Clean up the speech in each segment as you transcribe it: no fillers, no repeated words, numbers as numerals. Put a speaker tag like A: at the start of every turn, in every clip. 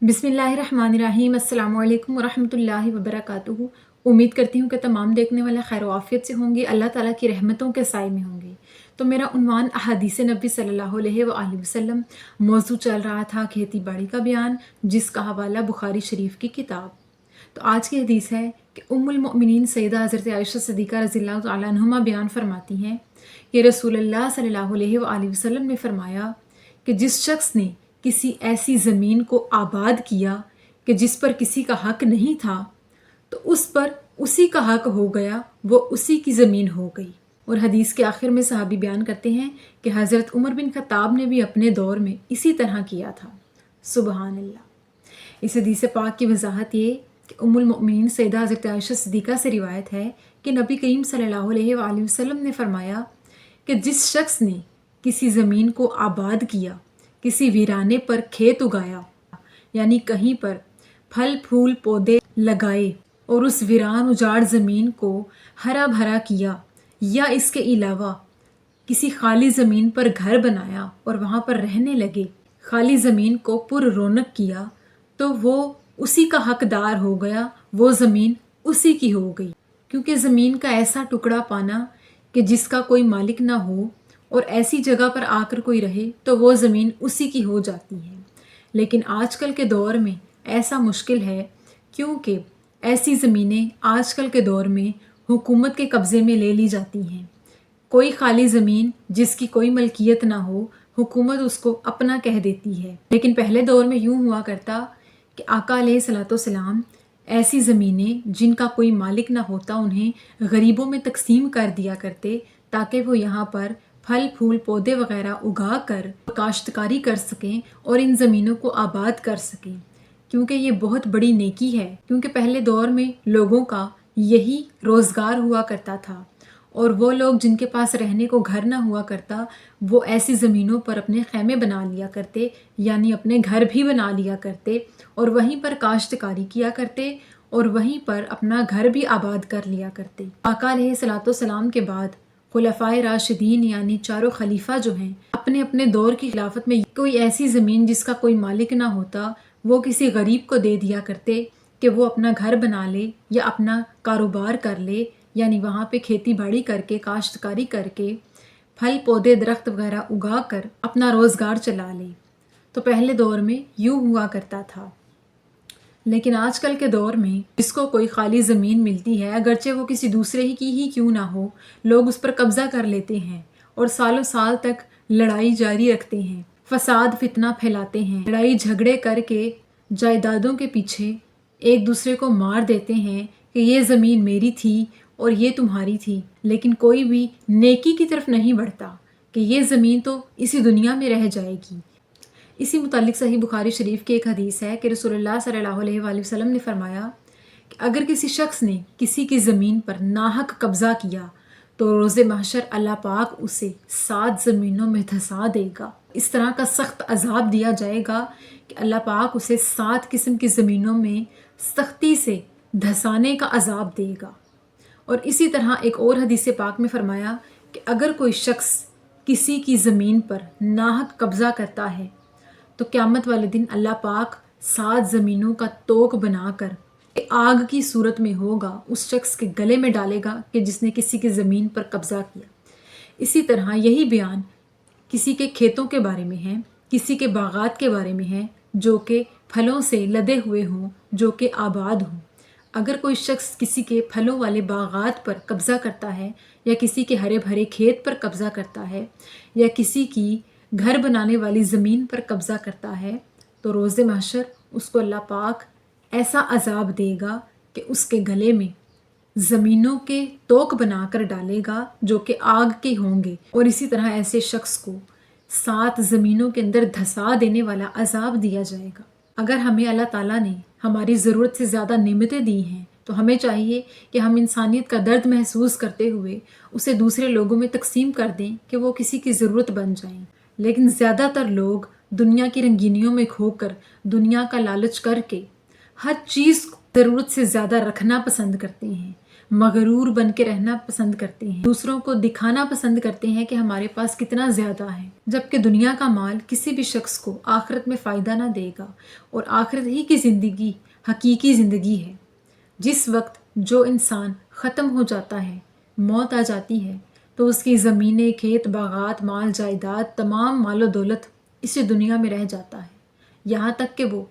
A: बिस्मिल्लाहिर्रहमानिर्रहीम अस्सलामु अलैकुम वरहमतुल्लाहि वबरकातुहू। उम्मीद करती हूँ कि तमाम देखने वाले खैर आफियत से होंगे, अल्लाह ताला की रहमतों के साए में होंगे। तो मेरा उन्वान अहादीस नबी सल्लल्लाहु अलैहि वसल्लम मौजू चल रहा था खेती बाड़ी का बयान, जिसका हवाला बुखारी शरीफ की किताब। तो आज की हदीस है कि उम्मुल मोमिनीन सैयदा हज़रत आयशा सिद्दीक़ा रज़ियल्लाहु तआला अन्हुमा बयान फरमाती हैं कि रसूलुल्लाह सल्लल्लाहु अलैहि वसल्लम ने फरमाया कि जिस शख्स ने किसी ऐसी ज़मीन को आबाद किया कि जिस पर किसी का हक नहीं था, तो उस पर उसी का हक हो गया, वो उसी की ज़मीन हो गई। और हदीस के आखिर में सहाबी बयान करते हैं कि हज़रत उमर बिन खत्ताब ने भी अपने दौर में इसी तरह किया था। सुबहान अल्लाह। इस हदीस पाक की वजाहत ये कि उम्मुल मोमिनीन सैयदा हज़रत आयशा सिद्दीक़ा से रिवायत है कि नबी करीम सल्लल्लाहु अलैहि वसल्लम ने फरमाया कि जिस शख्स ने किसी ज़मीन को आबाद किया, किसी वीराने पर खेत उगाया, यानी कहीं पर फल फूल पौधे लगाए और उस वीरान उजाड़ ज़मीन को हरा भरा किया, या इसके अलावा किसी खाली ज़मीन पर घर बनाया और वहाँ पर रहने लगे, खाली ज़मीन को पुर रौनक किया, तो वो उसी का हकदार हो गया, वो ज़मीन उसी की हो गई। क्योंकि ज़मीन का ऐसा टुकड़ा पाना कि जिसका कोई मालिक ना हो और ऐसी जगह पर आकर कोई रहे, तो वो ज़मीन उसी की हो जाती है। लेकिन आजकल के दौर में ऐसा मुश्किल है, क्योंकि ऐसी ज़मीनें आजकल के दौर में हुकूमत के कब्ज़े में ले ली जाती हैं। कोई खाली ज़मीन जिसकी कोई मलकियत ना हो, हुकूमत उसको अपना कह देती है। लेकिन पहले दौर में यूँ हुआ करता कि आका अलैहिस्सलाम ऐसी ज़मीनें जिनका कोई मालिक ना होता, उन्हें गरीबों में तकसीम कर दिया करते, ताकि वो यहाँ पर फल फूल पौधे वगैरह उगा कर काश्तकारी कर सकें और इन ज़मीनों को आबाद कर सकें। क्योंकि ये बहुत बड़ी नेकी है, क्योंकि पहले दौर में लोगों का यही रोज़गार हुआ करता था, और वो लोग जिनके पास रहने को घर ना हुआ करता, वो ऐसी ज़मीनों पर अपने खैमे बना लिया करते, यानी अपने घर भी बना लिया करते, और वहीं पर काश्तकारी किया करते और वहीं पर अपना घर भी आबाद कर लिया करते। आका अलैहिस्सलाम के बाद खुलफाए राशिदीन यानी चारों खलीफा जो हैं, अपने अपने दौर की खिलाफत में कोई ऐसी ज़मीन जिसका कोई मालिक ना होता, वो किसी गरीब को दे दिया करते कि वो अपना घर बना ले या अपना कारोबार कर ले, यानी वहाँ पे खेती बाड़ी करके काश्तकारी करके फल पौधे दरख्त वगैरह उगा कर अपना रोज़गार चला ले। तो पहले दौर में यूँ हुआ करता था। लेकिन आजकल के दौर में जिसको कोई खाली ज़मीन मिलती है, अगरचे वो किसी दूसरे की ही क्यों ना हो, लोग उस पर कब्ज़ा कर लेते हैं और सालों साल तक लड़ाई जारी रखते हैं, फसाद फितना फैलाते हैं, लड़ाई झगड़े करके जायदादों के पीछे एक दूसरे को मार देते हैं कि ये ज़मीन मेरी थी और ये तुम्हारी थी। लेकिन कोई भी नेकी की तरफ नहीं बढ़ता कि ये ज़मीन तो इसी दुनिया में रह जाएगी। इसी मुतालिक सही बुखारी शरीफ की एक हदीस है कि रसूलुल्लाह सल्लल्लाहु अलैहि वसल्लम ने फरमाया कि अगर किसी शख्स ने किसी की ज़मीन पर नाहक कब्ज़ा किया, तो रोज़े महशर अल्लाह पाक उसे 7 ज़मीनों में धंसा देगा। इस तरह का सख्त अजाब दिया जाएगा कि अल्लाह पाक उसे 7 किस्म की ज़मीनों में सख्ती से धंसाने का अजाब देगा। और इसी तरह एक और हदीस पाक में फरमाया कि अगर कोई शख्स किसी की ज़मीन पर नाहक कब्ज़ा करता है, तो क़यामत वाले दिन अल्लाह पाक 7 ज़मीनों का तोक बनाकर आग की सूरत में होगा, उस शख्स के गले में डालेगा कि जिसने किसी की ज़मीन पर कब्ज़ा किया। इसी तरह यही बयान किसी के खेतों के बारे में है, किसी के बागात के बारे में है जो कि फलों से लदे हुए हों, जो कि आबाद हों। अगर कोई शख्स किसी के फलों वाले बागात पर कब्ज़ा करता है, या किसी के हरे भरे खेत पर कब्ज़ा करता है, या किसी की घर बनाने वाली ज़मीन पर कब्ज़ा करता है, तो रोज़े महशर उसको अल्लाह पाक ऐसा अजाब देगा कि उसके गले में ज़मीनों के तोक बनाकर डालेगा जो कि आग के होंगे। और इसी तरह ऐसे शख्स को 7 ज़मीनों के अंदर धंसा देने वाला अजाब दिया जाएगा। अगर हमें अल्लाह ताला ने हमारी ज़रूरत से ज़्यादा नेमतें दी हैं, तो हमें चाहिए कि हम इंसानियत का दर्द महसूस करते हुए उसे दूसरे लोगों में तकसीम कर दें कि वो किसी की ज़रूरत बन जाएं। लेकिन ज़्यादातर लोग दुनिया की रंगीनियों में खोकर, दुनिया का लालच करके हर चीज़ ज़रूरत से ज़्यादा रखना पसंद करते हैं। مغرور بن کے رہنا پسند کرتے ہیں، دوسروں کو دکھانا پسند کرتے ہیں کہ ہمارے پاس کتنا زیادہ ہے، جبکہ دنیا کا مال کسی بھی شخص کو آخرت میں فائدہ نہ دے گا، اور آخرت ہی کی زندگی حقیقی زندگی ہے۔ جس وقت جو انسان ختم ہو جاتا ہے، موت آ جاتی ہے، تو اس کی زمینیں، کھیت، باغات، مال جائیداد، تمام مال و دولت اسی دنیا میں رہ جاتا ہے، یہاں تک کہ وہ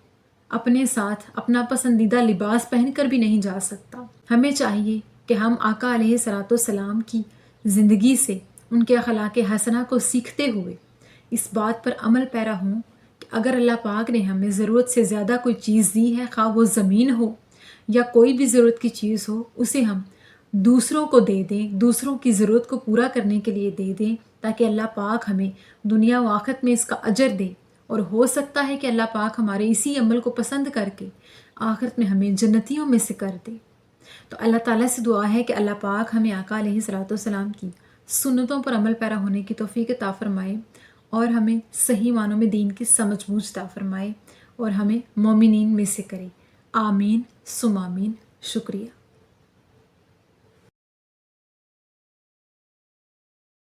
A: اپنے ساتھ اپنا پسندیدہ لباس پہن کر بھی نہیں جا سکتا۔ ہمیں چاہیے کہ ہم آقا علیہ الصلوۃ والسلام کی زندگی سے، ان کے اخلاق حسنہ کو سیکھتے ہوئے اس بات پر عمل پیرا ہوں کہ اگر اللہ پاک نے ہمیں ضرورت سے زیادہ کوئی چیز دی ہے، خواہ وہ زمین ہو یا کوئی بھی ضرورت کی چیز ہو، اسے ہم دوسروں کو دے دیں، دوسروں کی ضرورت کو پورا کرنے کے لیے دے دیں، تاکہ اللہ پاک ہمیں دنیا و آخرت میں اس کا اجر دے، اور ہو سکتا ہے کہ اللہ پاک ہمارے اسی عمل کو پسند کر کے آخرت میں ہمیں جنتیوں میں سے کر دے۔ تو اللہ تعالیٰ سے دعا ہے کہ اللہ پاک ہمیں آقا علیہ الصلوۃ والسلام کی سنتوں پر عمل پیرا ہونے کی توفیق عطا فرمائے، اور ہمیں صحیح معنوں میں دین کی سمجھ بوجھ عطا فرمائے، اور ہمیں مومنین میں سے کرے۔ آمین ثم آمین۔ شکریہ۔